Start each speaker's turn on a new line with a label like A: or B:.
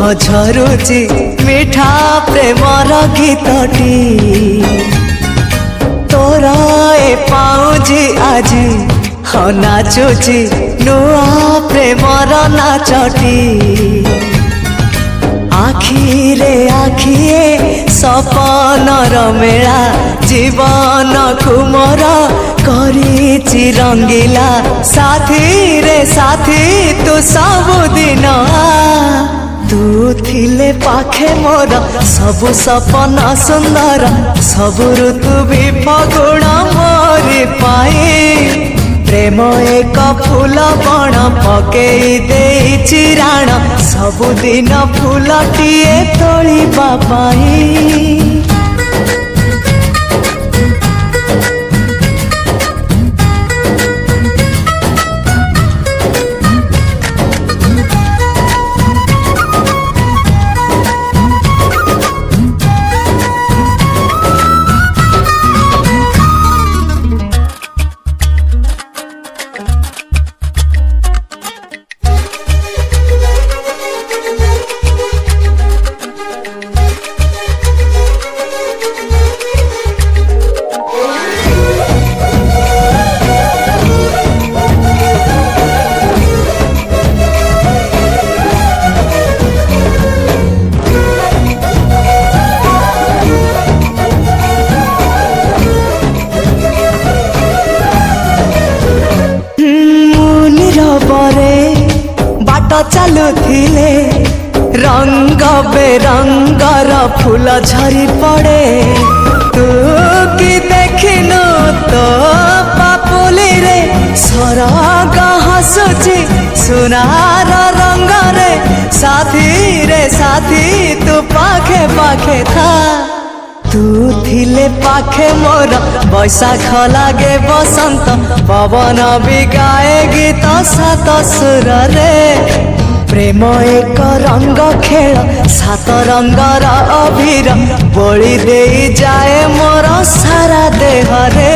A: झरुची मिठा प्रेमर गीतटी तोर ए पाउजी आजी हाँ नाचुची नुआ प्रेमर नाचटी आखिरे आखिए सपनर मेला जीवन कुमर करिछि रंगीला साथी रे साथी तू सबुदिन तू थिले पाखे मोर सबु सपना सुंदर सबु ऋतु भी फगुण मोरी पाए प्रेम एक फूल बण पकई देइछि राण सबुदिन फूलटिए तोलिबा पाई। बाट चलुथिले रंग बेरंगर फूल झरी पड़े तू कि देखिनु तो पापुली रे सरग हसुची सुनार रंग रे साथी तू पाखे पाखे था तू थिले पाखे मोर बैशाख लागे बसंत पवन भी गाए गीत सात सुर रे प्रेम एक रंग खेल सात रंगर अबीर बोली दे जाए मोर सारा देह रे